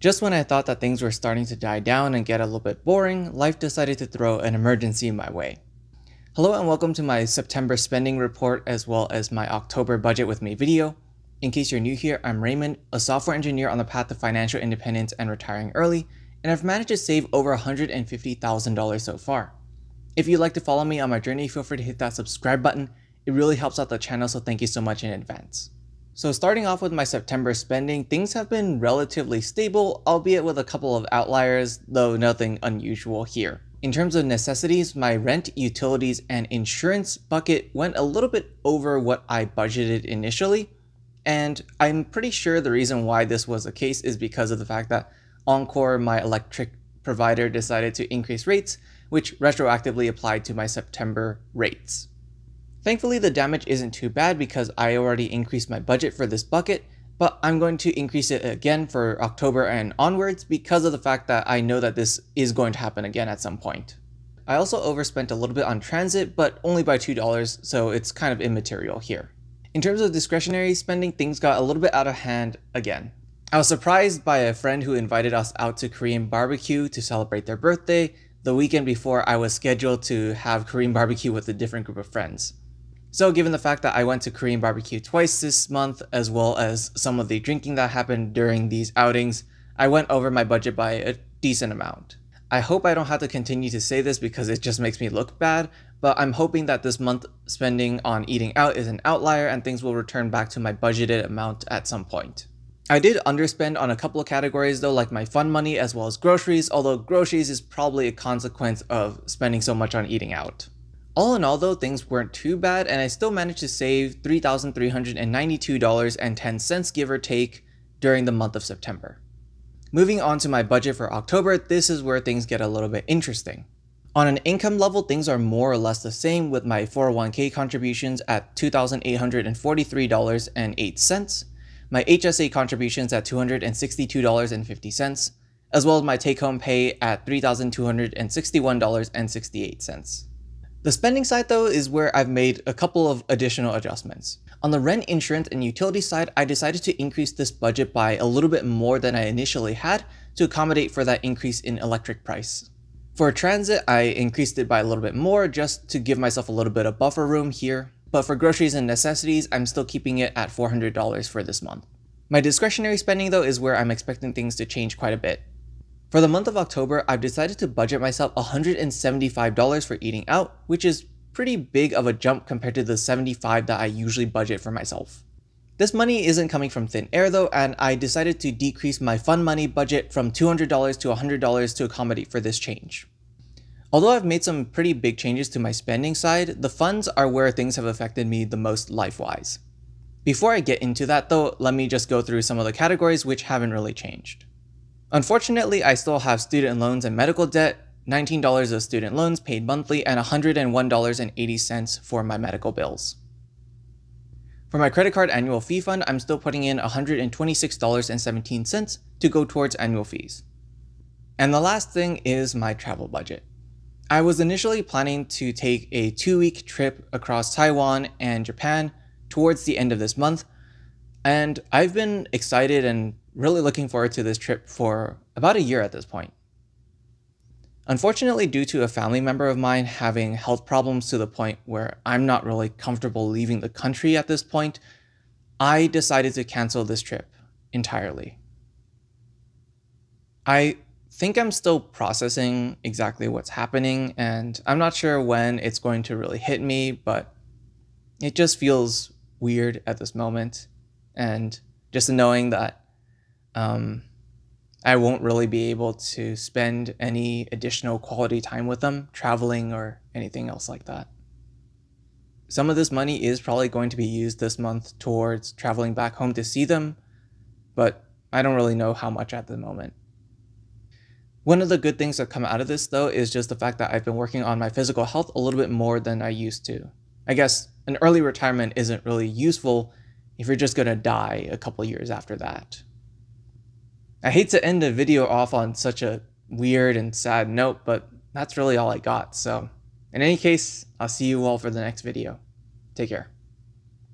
Just when I thought that things were starting to die down and get a little bit boring, life decided to throw an emergency my way. Hello and welcome to my September spending report as well as my October budget with me video. In case you're new here, I'm Raymond, a software engineer on the path to financial independence and retiring early, and I've managed to save over $150,000 so far. If you'd like to follow me on my journey, feel free to hit that subscribe button. It really helps out the channel, so thank you so much in advance. So starting off with my September spending, things have been relatively stable, albeit with a couple of outliers, though nothing unusual here. In terms of necessities, my rent, utilities, and insurance bucket went a little bit over what I budgeted initially, and I'm pretty sure the reason why this was the case is because of the fact that Encore, my electric provider, decided to increase rates, which retroactively applied to my September rates. Thankfully, the damage isn't too bad because I already increased my budget for this bucket, but I'm going to increase it again for October and onwards because of the fact that I know that this is going to happen again at some point. I also overspent a little bit on transit, but only by $2, so it's kind of immaterial here. In terms of discretionary spending, things got a little bit out of hand again. I was surprised by a friend who invited us out to Korean barbecue to celebrate their birthday the weekend before I was scheduled to have Korean barbecue with a different group of friends. So given the fact that I went to Korean barbecue twice this month, as well as some of the drinking that happened during these outings, I went over my budget by a decent amount. I hope I don't have to continue to say this because it just makes me look bad, but I'm hoping that this month spending on eating out is an outlier and things will return back to my budgeted amount at some point. I did underspend on a couple of categories though, like my fun money as well as groceries, although groceries is probably a consequence of spending so much on eating out. All in all though, things weren't too bad and I still managed to save $3,392.10 give or take during the month of September. Moving on to my budget for October, this is where things get a little bit interesting. On an income level, things are more or less the same with my 401k contributions at $2,843.08, my HSA contributions at $262.50, as well as my take-home pay at $3,261.68. The spending side though is where I've made a couple of additional adjustments. On the rent, insurance, and utility side, I decided to increase this budget by a little bit more than I initially had to accommodate for that increase in electric price. For transit, I increased it by a little bit more just to give myself a little bit of buffer room here, but for groceries and necessities, I'm still keeping it at $400 for this month. My discretionary spending though is where I'm expecting things to change quite a bit. For the month of October, I've decided to budget myself $175 for eating out, which is pretty big of a jump compared to the $75 that I usually budget for myself. This money isn't coming from thin air though, and I decided to decrease my fun money budget from $200 to $100 to accommodate for this change. Although I've made some pretty big changes to my spending side, the funds are where things have affected me the most life-wise. Before I get into that though, let me just go through some of the categories which haven't really changed. Unfortunately, I still have student loans and medical debt, $19 of student loans paid monthly, and $101.80 for my medical bills. For my credit card annual fee fund, I'm still putting in $126.17 to go towards annual fees. And the last thing is my travel budget. I was initially planning to take a 2-week trip across Taiwan and Japan towards the end of this month, and I've been excited and really looking forward to this trip for about a year at this point. Unfortunately, due to a family member of mine having health problems to the point where I'm not really comfortable leaving the country at this point, I decided to cancel this trip entirely. I think I'm still processing exactly what's happening, and I'm not sure when it's going to really hit me, but it just feels weird at this moment. And just knowing that I won't really be able to spend any additional quality time with them, traveling or anything else like that. Some of this money is probably going to be used this month towards traveling back home to see them, but I don't really know how much at the moment. One of the good things that come out of this though is just the fact that I've been working on my physical health a little bit more than I used to. I guess an early retirement isn't really useful if you're just gonna die a couple years after that. I hate to end the video off on such a weird and sad note, but that's really all I got. So in any case, I'll see you all for the next video. Take care.